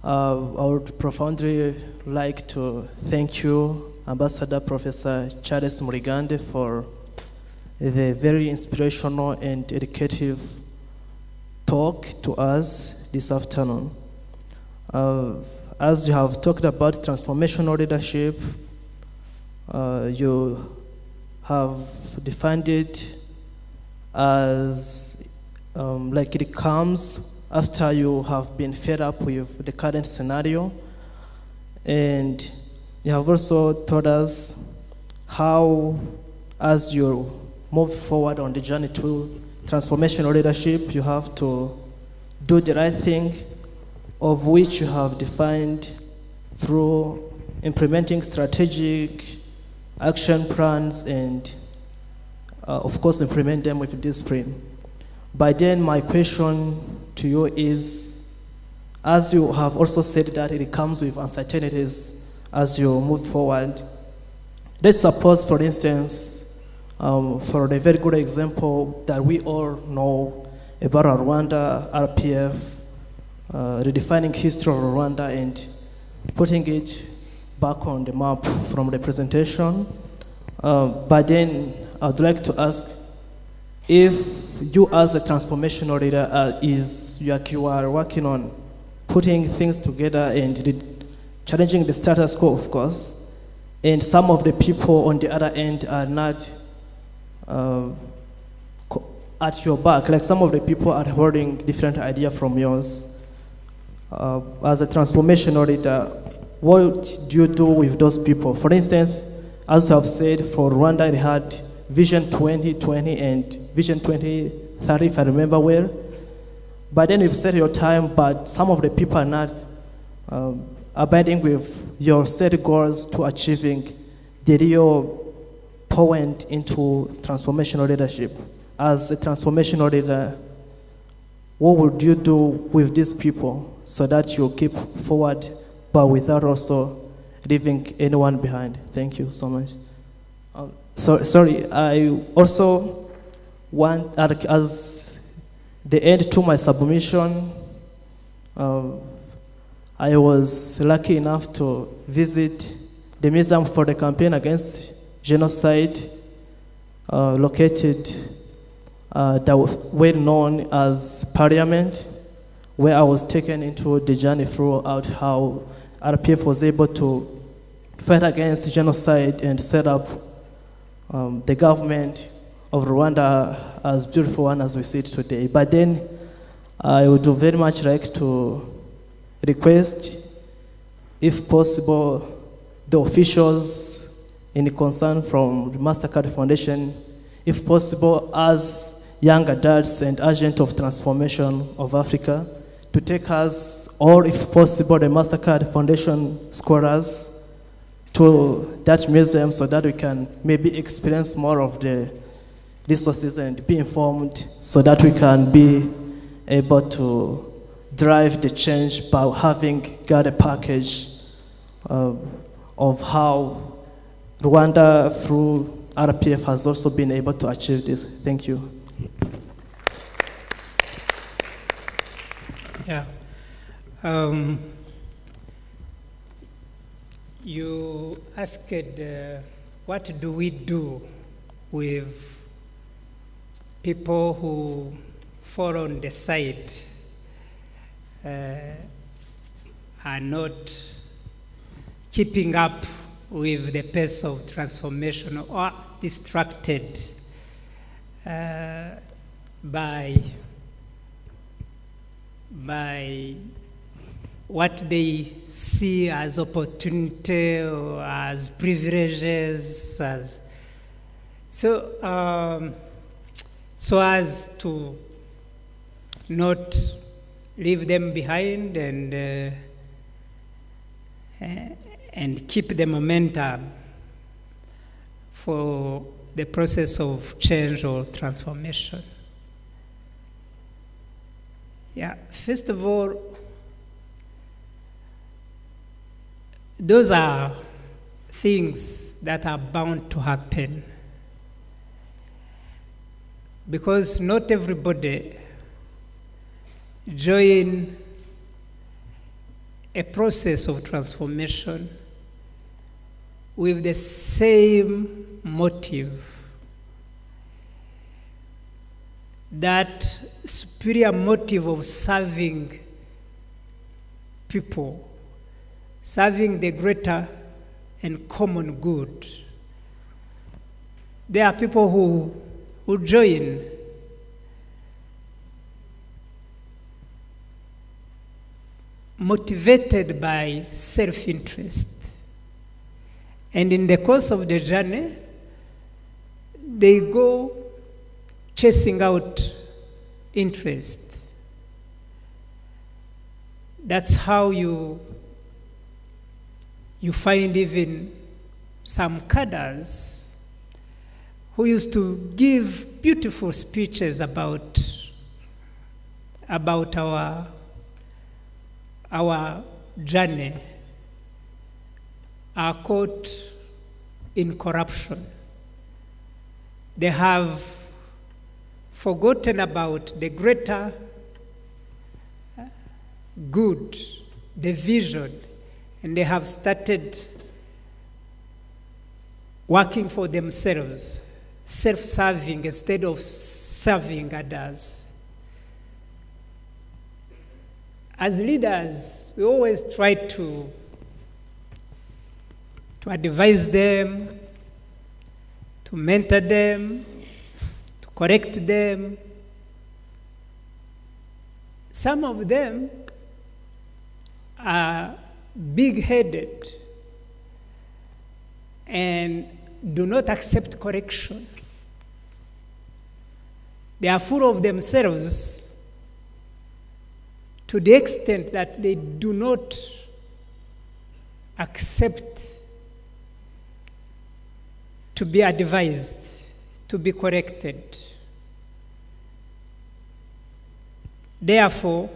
I would profoundly like to thank you, Ambassador Professor Charles Muligande, for the very inspirational and educative talk to us this afternoon. As you have talked about transformational leadership, you have defined it as like it comes after you have been fed up with the current scenario, and you have also told us how, as you move forward on the journey to transformational leadership, you have to do the right thing, of which you have defined through implementing strategic action plans and, of course, implement them with discipline. By then, my question to you is, as you have also said that it comes with uncertainties as you move forward, let's suppose, for instance, for a very good example that we all know about Rwanda, RPF, redefining history of Rwanda and putting it back on the map from the presentation. But then I'd like to ask if you as a transformational leader you are working on putting things together and challenging the status quo, of course, and some of the people on the other end are not at your back, like some of the people are holding different ideas from yours. As a transformational leader, what do you do with those people? For instance, as I've said, for Rwanda, it had Vision 2020 and Vision 2030, if I remember well. But then you've set your time, but some of the people are not abiding with your set goals to achieving the real point into transformational leadership. as a transformational leader, what would you do with these people so that you keep forward, but without also leaving anyone behind? Thank you so much. Sorry, I also want, as the end to my submission, I was lucky enough to visit the Museum for the Campaign Against Genocide, located that was well known as Parliament, where I was taken into the journey throughout how RPF was able to fight against genocide and set up the government of Rwanda as beautiful one as we see it today. But then I would very much like to request, if possible, the officials in concern from the Mastercard Foundation, if possible, as young adults and agents of transformation of Africa, to take us, or if possible, the Mastercard Foundation scholars to that museum so that we can maybe experience more of the resources and be informed so that we can be able to drive the change by having got a package of how Rwanda through RPF has also been able to achieve this. Thank you. Yeah. You asked, what do we do with people who fall on the side, are not keeping up with the pace of transformation, or distracted by what they see as opportunity or as privileges, so as to not leave them behind and keep the momentum for the process of change or transformation. Yeah, first of all, those are things that are bound to happen, because not everybody join a process of transformation with the same motive. That superior motive of serving people, serving the greater and common good. There are people who join motivated by self-interest. And in the course of the journey, they go chasing out interest. That's how you find even some cadres who used to give beautiful speeches about our journey, are caught in corruption. They have forgotten about the greater good, the vision, and they have started working for themselves, self-serving instead of serving others. As leaders, we always try to advise them, to mentor them, to correct them. Some of them are big-headed and do not accept correction. They are full of themselves to the extent that they do not accept to be advised, to be corrected. Therefore,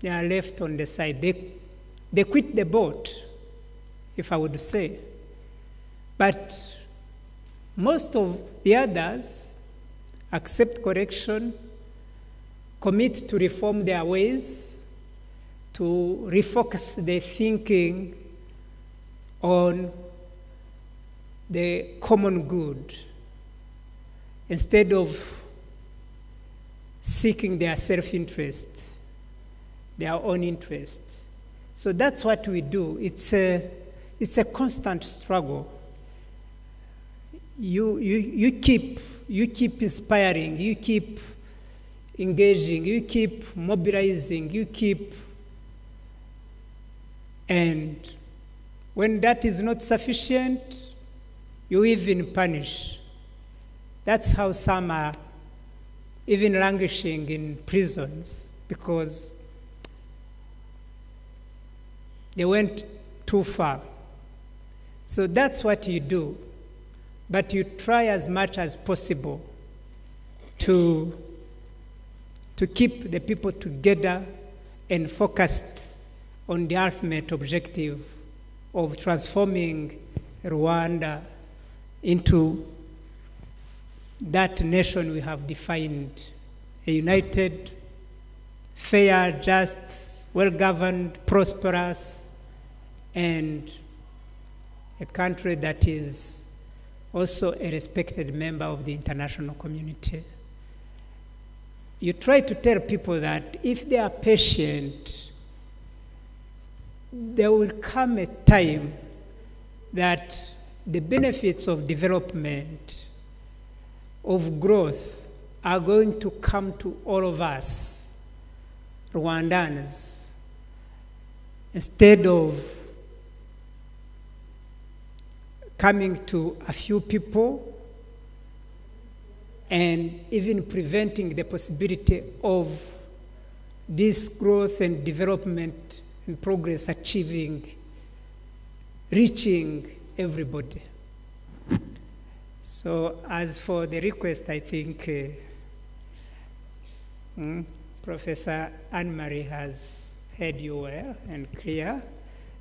they are left on the side. They quit the boat, if I would say. But most of the others accept correction, commit to reform their ways, to refocus their thinking on the common good, instead of seeking their self-interest, their own interest. So that's what we do. It's a constant struggle. You keep inspiring, you keep engaging, you keep mobilizing, and when that is not sufficient, you even punish. That's how some are even languishing in prisons, because they went too far. So that's what you do. But you try as much as possible to keep the people together and focused on the ultimate objective of transforming Rwanda into that nation we have defined, a united, fair, just, well-governed, prosperous, and a country that is also a respected member of the international community. You try to tell people that if they are patient, there will come a time that the benefits of development, of growth, are going to come to all of us, Rwandans, instead of coming to a few people and even preventing the possibility of this growth and development and progress reaching everybody. So as for the request, I think Professor Anne-Marie has heard you well and clear.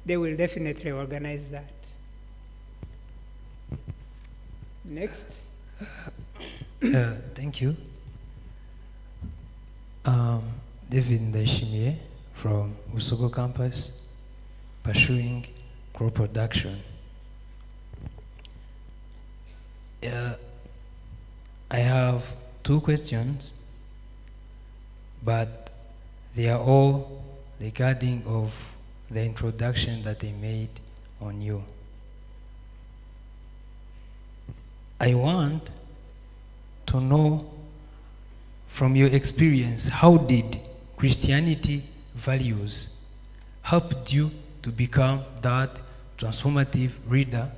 They will definitely organize that. Next. Thank you. David Ndayishimiye from Usogo campus, pursuing crop production. I have two questions, but they are all regarding of the introduction that they made on you. I want to know from your experience, how did Christianity values helped you to become that transformative reader?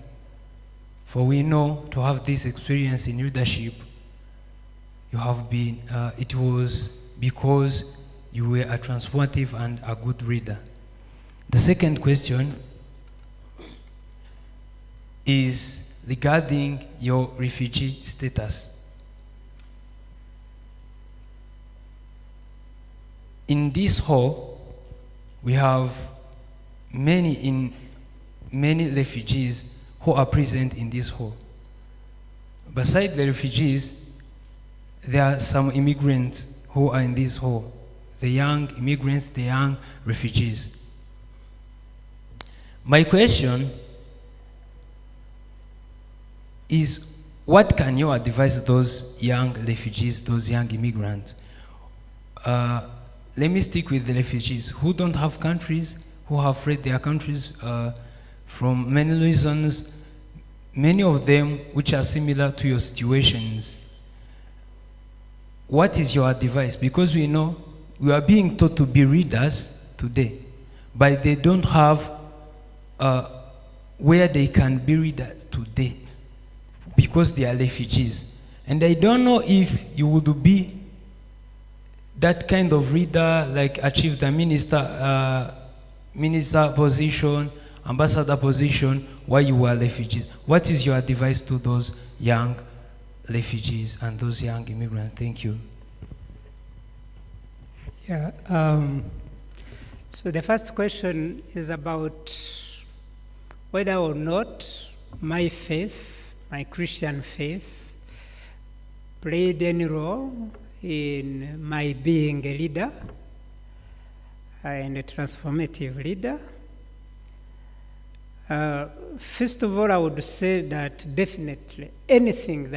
For we know to have this experience in leadership, you have been, it was because you were a transformative and a good reader. The second question is regarding your refugee status. In this hall, we have many refugees who are present in this hall. Beside the refugees, there are some immigrants who are in this hall. The young immigrants, the young refugees. My question is, what can you advise those young refugees, those young immigrants? Let me stick with the refugees who don't have countries, who have fled their countries from many reasons, many of them which are similar to your situations. What is your advice? Because we know we are being taught to be readers today, but they don't have where they can be readers today because they are refugees. And I don't know if you would be that kind of reader, like achieve the minister position, ambassador position, while you were refugees. What is your advice to those young refugees and those young immigrants? Thank you. Yeah. So the first question is about whether or not my faith, my Christian faith, played any role in my being a leader and a transformative leader. First of all, I would say that definitely anything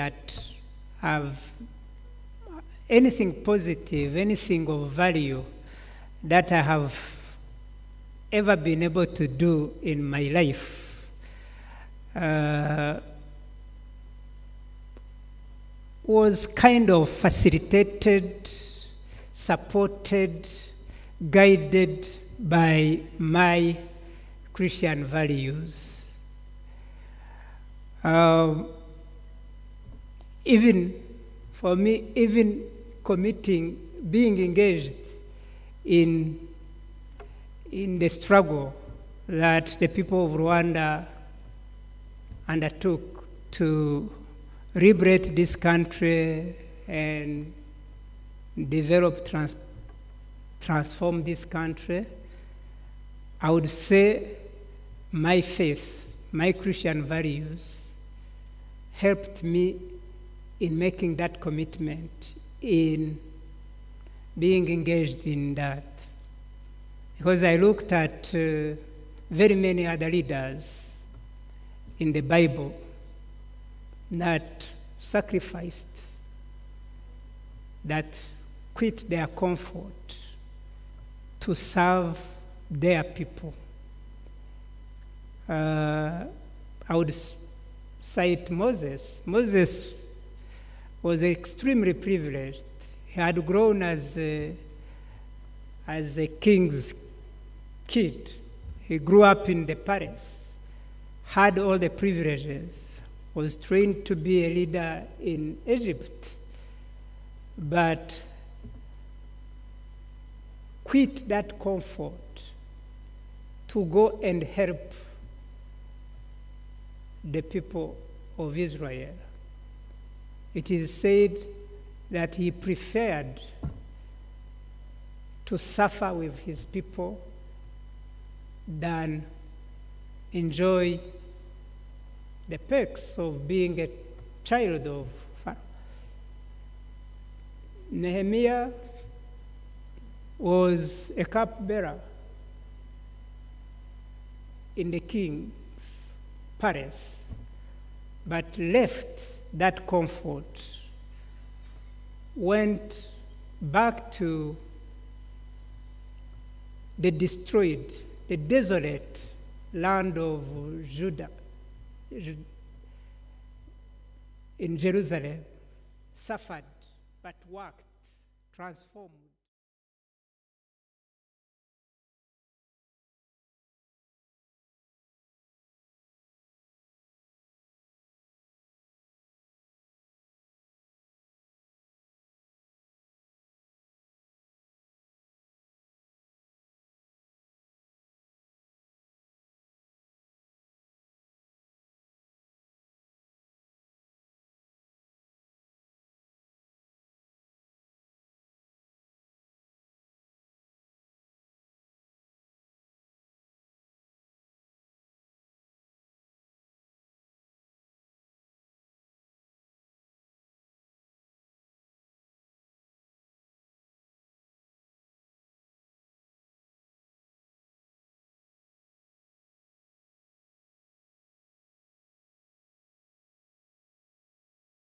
positive, anything of value that I have ever been able to do in my life was kind of facilitated, supported, guided by my Christian values. Even for me, even being engaged in the struggle that the people of Rwanda undertook to liberate this country and transform this country, I would say my faith, my Christian values helped me in making that commitment, in being engaged in that. Because I looked at very many other leaders in the Bible that sacrificed, that quit their comfort to serve their people. I would cite Moses. Moses was extremely privileged. He had grown as a king's kid. He grew up in the palace, had all the privileges, was trained to be a leader in Egypt, but quit that comfort to go and help the people of Israel. It is said that he preferred to suffer with his people than enjoy the perks of being a child of Pharaoh. Nehemiah was a cupbearer in the king's palace, but left that comfort, went back to the destroyed, the desolate land of Judah, in Jerusalem, suffered but worked, transformed.